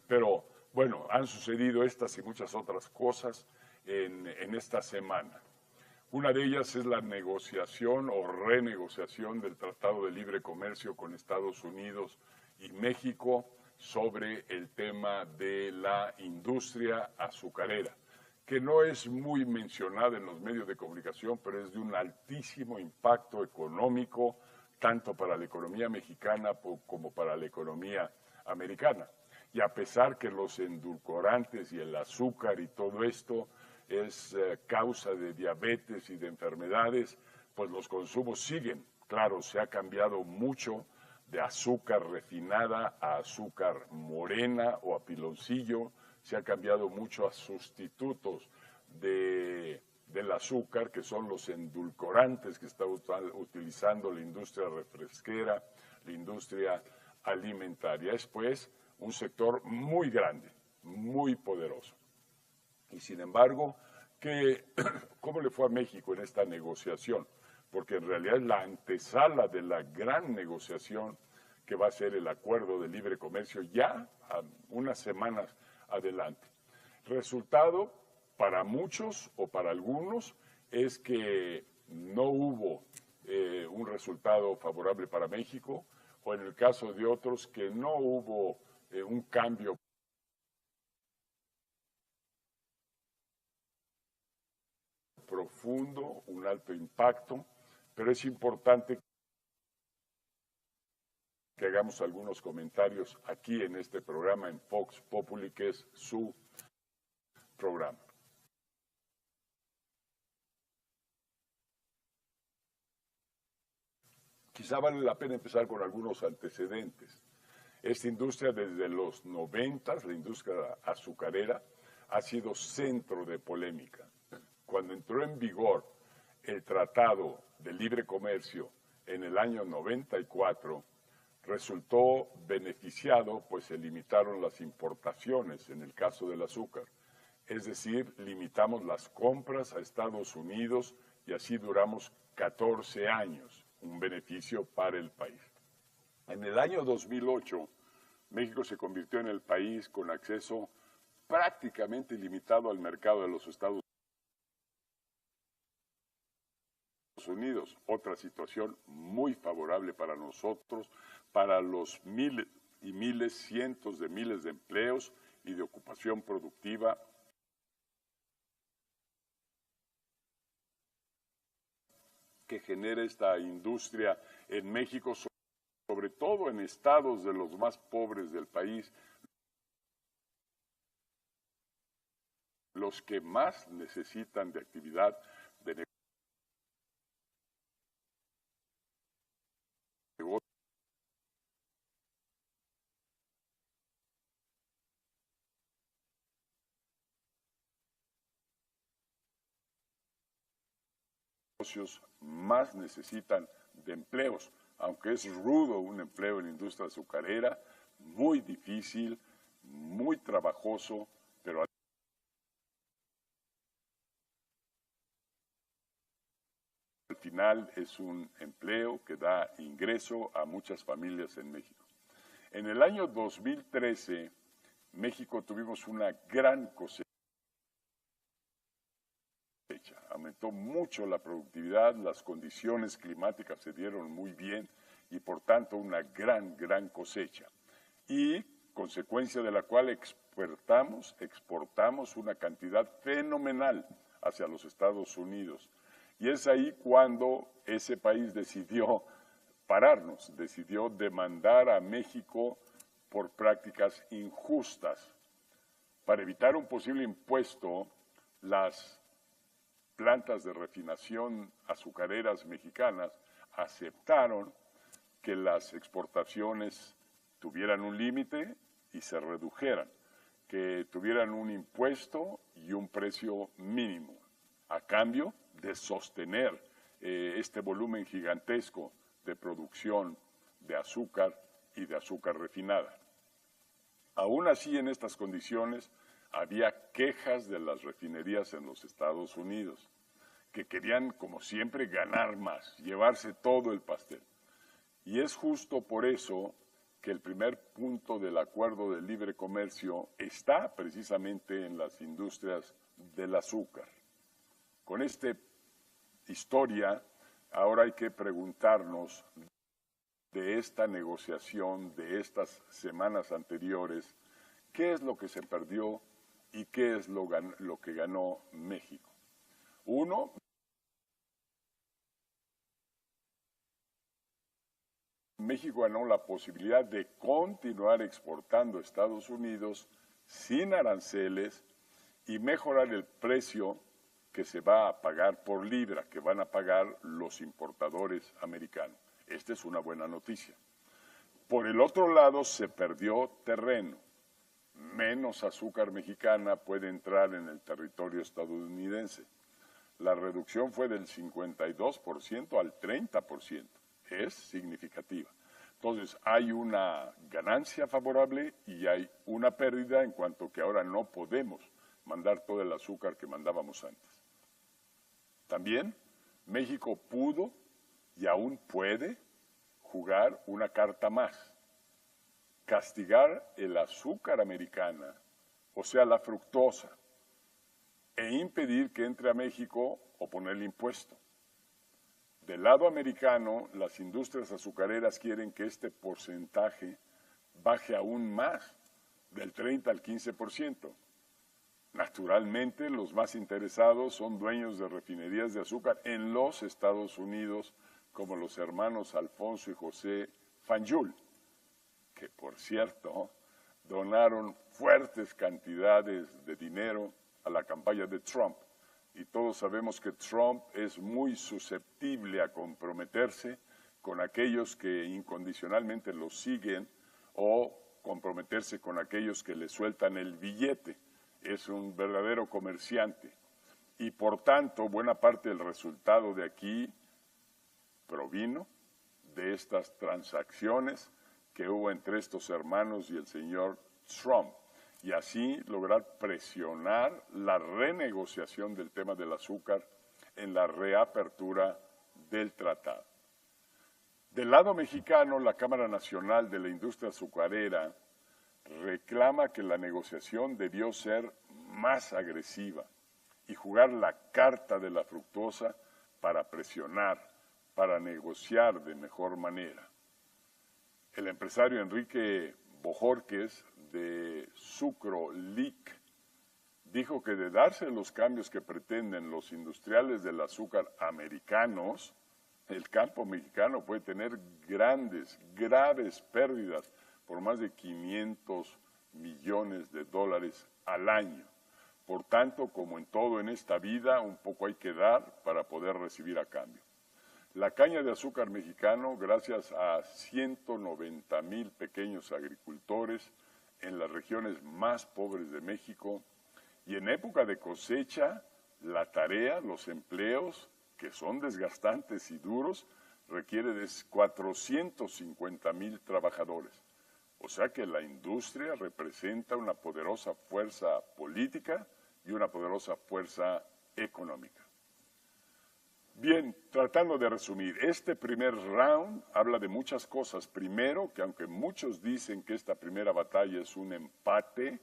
Pero bueno, han sucedido estas y muchas otras cosas en esta semana. Una de ellas es la negociación o renegociación del Tratado de Libre Comercio con Estados Unidos y México sobre el tema de la industria azucarera, que no es muy mencionada en los medios de comunicación, pero es de un altísimo impacto económico, tanto para la economía mexicana como para la economía americana. Y a pesar que los endulcorantes y el azúcar y todo esto es causa de diabetes y de enfermedades, pues los consumos siguen. Claro, se ha cambiado mucho de azúcar refinada a azúcar morena o a piloncillo, se ha cambiado mucho a sustitutos del azúcar, que son los endulcorantes que está utilizando la industria refresquera, la industria alimentaria. Es pues un sector muy grande, muy poderoso. Y sin embargo, ¿cómo le fue a México en esta negociación? Porque en realidad es la antesala de la gran negociación que va a ser el acuerdo de libre comercio ya a unas semanas adelante. Resultado, para muchos o para algunos, es que no hubo un resultado favorable para México, o en el caso de otros, que no hubo un cambio profundo, un alto impacto, pero es importante que hagamos algunos comentarios aquí en este programa en Vox Populi, que es su programa. Quizá vale la pena empezar con algunos antecedentes. Esta industria desde los 90, la industria azucarera, ha sido centro de polémica. Cuando entró en vigor el Tratado de Libre Comercio en el año 94, resultó beneficiado, pues se limitaron las importaciones en el caso del azúcar. Es decir, limitamos las compras a Estados Unidos y así duramos 14 años, un beneficio para el país. En el año 2008, México se convirtió en el país con acceso prácticamente ilimitado al mercado de los Estados Unidos. Otra situación muy favorable para nosotros, para los miles y miles, cientos de miles de empleos y de ocupación productiva que genera esta industria en México, sobre todo en estados de los más pobres del país, los que más necesitan de actividad de negocios, más necesitan de empleos, aunque es rudo un empleo en la industria azucarera, muy difícil, muy trabajoso, pero al final es un empleo que da ingreso a muchas familias en México. En el año 2013, México tuvimos una gran cosecha. Aumentó mucho la productividad, las condiciones climáticas se dieron muy bien y por tanto una gran cosecha. Y consecuencia de la cual exportamos una cantidad fenomenal hacia los Estados Unidos. Y es ahí cuando ese país decidió pararnos, decidió demandar a México por prácticas injustas. Para evitar un posible impuesto, las plantas de refinación azucareras mexicanas aceptaron que las exportaciones tuvieran un límite y se redujeran, que tuvieran un impuesto y un precio mínimo, a cambio de sostener este volumen gigantesco de producción de azúcar y de azúcar refinada. Aún así, en estas condiciones, había quejas de las refinerías en los Estados Unidos, que querían, como siempre, ganar más, llevarse todo el pastel. Y es justo por eso que el primer punto del acuerdo de libre comercio está precisamente en las industrias del azúcar. Con esta historia, ahora hay que preguntarnos de esta negociación, de estas semanas anteriores, ¿qué es lo que se perdió y qué es lo que ganó México? Uno, México ganó la posibilidad de continuar exportando a Estados Unidos sin aranceles y mejorar el precio que se va a pagar por libra, que van a pagar los importadores americanos. Esta es una buena noticia. Por el otro lado, se perdió terreno. Menos azúcar mexicana puede entrar en el territorio estadounidense. La reducción fue del 52% al 30%. Es significativa. Entonces, hay una ganancia favorable y hay una pérdida en cuanto que ahora no podemos mandar todo el azúcar que mandábamos antes. También México pudo y aún puede jugar una carta más. Castigar el azúcar americana, o sea, la fructosa, e impedir que entre a México o ponerle impuesto. Del lado americano, las industrias azucareras quieren que este porcentaje baje aún más, del 30 al 15%. Naturalmente, los más interesados son dueños de refinerías de azúcar en los Estados Unidos, como los hermanos Alfonso y José Fanjul, que por cierto donaron fuertes cantidades de dinero a la campaña de Trump. Y todos sabemos que Trump es muy susceptible a comprometerse con aquellos que incondicionalmente lo siguen o comprometerse con aquellos que le sueltan el billete. Es un verdadero comerciante. Y por tanto, buena parte del resultado de aquí provino de estas transacciones que hubo entre estos hermanos y el señor Trump, y así lograr presionar la renegociación del tema del azúcar en la reapertura del tratado. Del lado mexicano, la Cámara Nacional de la Industria Azucarera reclama que la negociación debió ser más agresiva y jugar la carta de la fructosa para presionar, para negociar de mejor manera. El empresario Enrique Bojorquez de Sucrolic dijo que de darse los cambios que pretenden los industriales del azúcar americanos, el campo mexicano puede tener graves pérdidas por más de 500 millones de dólares al año. Por tanto, como en todo en esta vida, un poco hay que dar para poder recibir a cambio. La caña de azúcar mexicano, gracias a 190,000 pequeños agricultores en las regiones más pobres de México, y en época de cosecha, la tarea, los empleos, que son desgastantes y duros, requiere de 450,000 trabajadores. O sea que la industria representa una poderosa fuerza política y una poderosa fuerza económica. Bien, tratando de resumir, este primer round habla de muchas cosas. Primero, que aunque muchos dicen que esta primera batalla es un empate,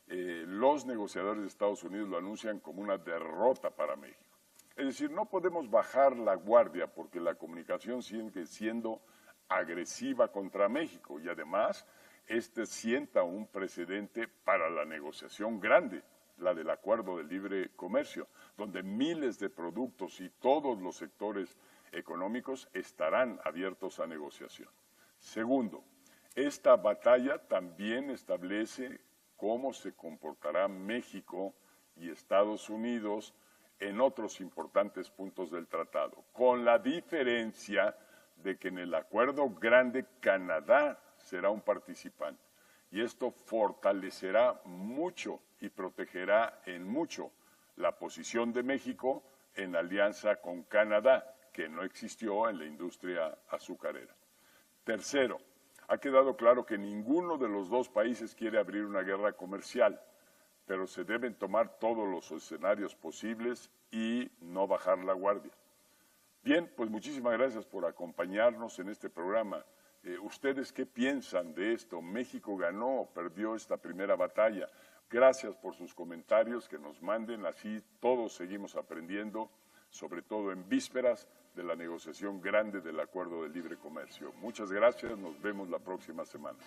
los negociadores de Estados Unidos lo anuncian como una derrota para México. Es decir, no podemos bajar la guardia porque la comunicación sigue siendo agresiva contra México y además este sienta un precedente para la negociación grande, la del Acuerdo de Libre Comercio, donde miles de productos y todos los sectores económicos estarán abiertos a negociación. Segundo, esta batalla también establece cómo se comportará México y Estados Unidos en otros importantes puntos del tratado, con la diferencia de que en el acuerdo grande Canadá será un participante y esto fortalecerá mucho y protegerá en mucho la posición de México en alianza con Canadá, que no existió en la industria azucarera. Tercero, ha quedado claro que ninguno de los dos países quiere abrir una guerra comercial, pero se deben tomar todos los escenarios posibles y no bajar la guardia. Bien, pues muchísimas gracias por acompañarnos en este programa ¿Ustedes qué piensan de esto? ¿México ganó o perdió esta primera batalla? Gracias por sus comentarios, que nos manden, así todos seguimos aprendiendo, sobre todo en vísperas de la negociación grande del Acuerdo de Libre Comercio. Muchas gracias, nos vemos la próxima semana.